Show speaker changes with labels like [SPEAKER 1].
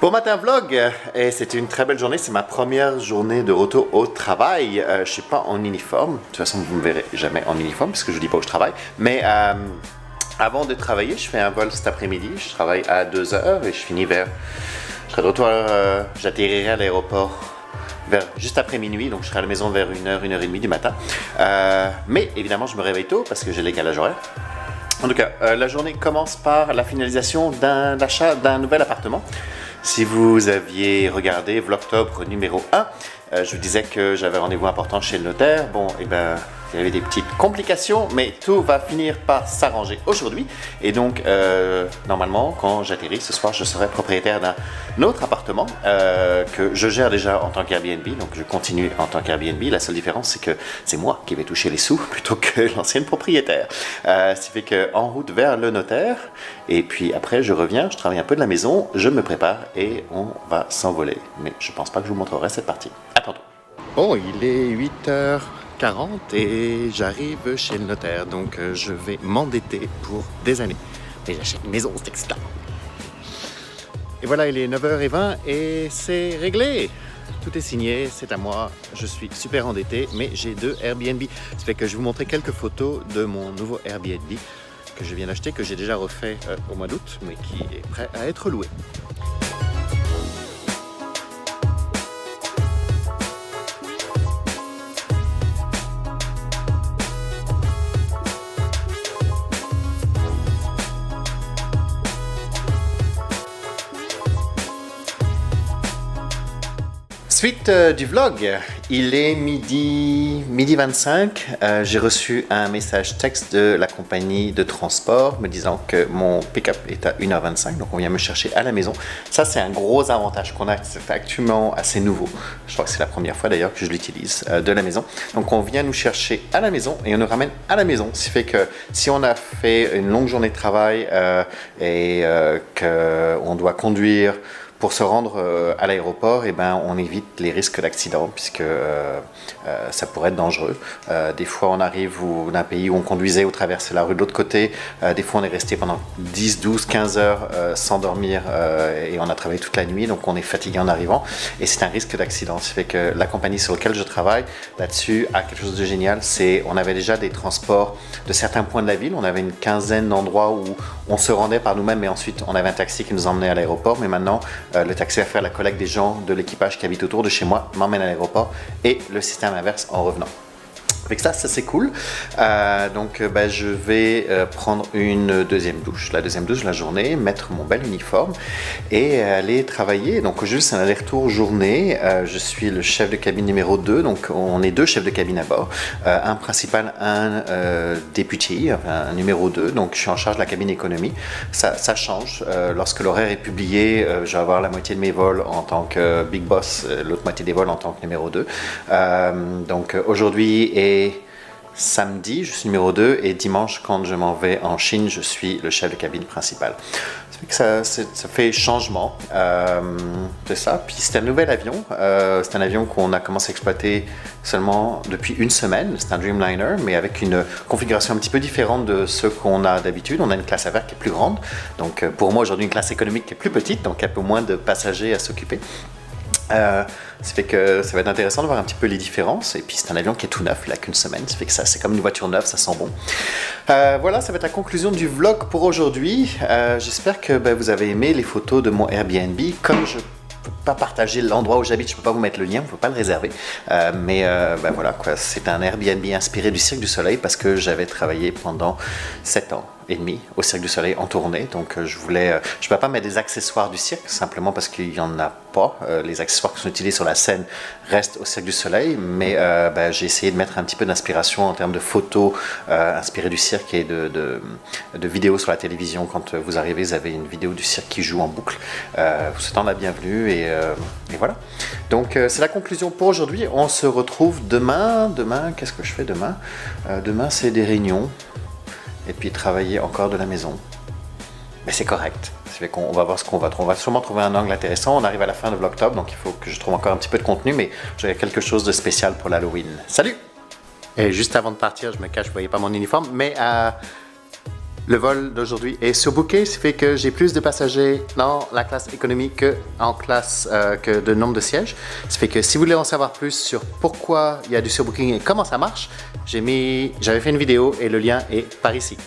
[SPEAKER 1] Bon matin vlog, et c'était une très belle journée, c'est ma première journée de retour au travail. Je ne suis pas en uniforme, de toute façon vous ne me verrez jamais en uniforme parce que je ne dis pas où je travaille. Mais avant de travailler, je fais un vol cet après-midi, je travaille à 2h et je finis je serai de retour, j'atterrirai à l'aéroport juste après minuit, donc je serai à la maison vers 1h, 1h30 du matin. Mais évidemment je me réveille tôt parce que j'ai les décalage horaire. En tout cas, la journée commence par la finalisation d'achat d'un nouvel appartement. Si vous aviez regardé Vlogtober numéro 1, je vous disais que j'avais rendez-vous important chez le notaire. Bon, et ben, il y avait des petites complications, mais tout va finir par s'arranger aujourd'hui. Et donc, normalement, quand j'atterris ce soir, je serai propriétaire d'un autre appartement que je gère déjà en tant qu'Airbnb. Donc, je continue en tant qu'Airbnb. La seule différence, c'est que c'est moi qui vais toucher les sous plutôt que l'ancienne propriétaire. Ce qui fait qu'en route vers le notaire, et puis après, je reviens, je travaille un peu de la maison, je me prépare et on va s'envoler. Mais je pense pas que je vous montrerai cette partie. À tantôt. Bon, il est 8h40 et j'arrive chez le notaire, donc je vais m'endetter pour des années. Et j'achète une maison, c'est excitant. Et voilà, il est 9h20 et c'est réglé. Tout est signé, c'est à moi, je suis super endetté, mais j'ai 2 Airbnb. Ça fait que je vais vous montrer quelques photos de mon nouveau Airbnb que je viens d'acheter, que j'ai déjà refait au mois d'août, mais qui est prêt à être loué. Suite du vlog, il est midi 25, j'ai reçu un message texte de la compagnie de transport me disant que mon pick-up est à 1h25, donc on vient me chercher à la maison. Ça c'est un gros avantage qu'on a, c'est actuellement assez nouveau, je crois que c'est la première fois d'ailleurs que je l'utilise de la maison. Donc on vient nous chercher à la maison et on nous ramène à la maison, ce qui fait que si on a fait une longue journée de travail et qu'on doit conduire pour se rendre à l'aéroport, eh ben, on évite les risques d'accident puisque ça pourrait être dangereux. Des fois, on arrive d'un pays où on conduisait ou traversait la rue de l'autre côté. Des fois, on est resté pendant 10, 12, 15 heures sans dormir et on a travaillé toute la nuit, donc on est fatigué en arrivant. Et c'est un risque d'accident. Ça fait que la compagnie sur laquelle je travaille, là-dessus, a quelque chose de génial. On avait déjà des transports de certains points de la ville. On avait une quinzaine d'endroits où on se rendait par nous-mêmes et ensuite on avait un taxi qui nous emmenait à l'aéroport. Mais maintenant, le taxi va faire la collecte des gens de l'équipage qui habitent autour de chez moi, m'emmène à l'aéroport et le système inverse en revenant. Avec ça c'est cool. Je vais prendre une deuxième douche. La deuxième douche de la journée, mettre mon bel uniforme et aller travailler. Donc juste un aller-retour journée. Je suis le chef de cabine numéro 2. Donc on est 2 chefs de cabine à bord. Un principal, un député, un numéro 2. Donc je suis en charge de la cabine économie. Ça change. Lorsque l'horaire est publié, je vais avoir la moitié de mes vols en tant que big boss, l'autre moitié des vols en tant que numéro 2. Aujourd'hui et samedi, je suis numéro 2 et dimanche, quand je m'en vais en Chine, je suis le chef de cabine principal. Ça fait changement, c'est ça. Puis c'est un nouvel avion, c'est un avion qu'on a commencé à exploiter seulement depuis une semaine, c'est un Dreamliner, mais avec une configuration un petit peu différente de ce qu'on a d'habitude. On a une classe affaires qui est plus grande, donc pour moi aujourd'hui une classe économique qui est plus petite, donc un peu moins de passagers à s'occuper. Ça fait que ça va être intéressant de voir un petit peu les différences. Et puis c'est un avion qui est tout neuf, il n'a qu'une semaine. Ça fait que c'est comme une voiture neuve, ça sent bon. Voilà, ça va être la conclusion du vlog pour aujourd'hui. J'espère que vous avez aimé les photos de mon Airbnb. Comme je ne peux pas partager l'endroit où j'habite, je ne peux pas vous mettre le lien, on ne peut pas le réserver. Voilà, quoi. C'est un Airbnb inspiré du Cirque du Soleil parce que j'avais travaillé pendant 7 ans et demi au Cirque du Soleil en tournée, donc je peux pas mettre des accessoires du cirque simplement parce qu'il y en a pas. Les accessoires qui sont utilisés sur la scène restent au Cirque du Soleil, mais j'ai essayé de mettre un petit peu d'inspiration en termes de photos inspirées du cirque et de vidéos sur la télévision. Quand vous arrivez, vous avez une vidéo du cirque qui joue en boucle. Vous souhaitant la bienvenue et voilà. Donc c'est la conclusion pour aujourd'hui. On se retrouve demain. Qu'est-ce que je fais demain? Demain c'est des réunions. Et puis travailler encore de la maison. Mais c'est correct. On va voir ce qu'on va trouver. On va sûrement trouver un angle intéressant. On arrive à la fin de Vlogtober, donc il faut que je trouve encore un petit peu de contenu, mais j'aurai quelque chose de spécial pour l'Halloween. Salut! Et juste avant de partir, je me cache, vous ne voyez pas mon uniforme, mais Le vol d'aujourd'hui est surbooké, ce qui fait que j'ai plus de passagers dans la classe économique que de nombre de sièges. Ce qui fait que si vous voulez en savoir plus sur pourquoi il y a du surbooking et comment ça marche, j'avais fait une vidéo et le lien est par ici.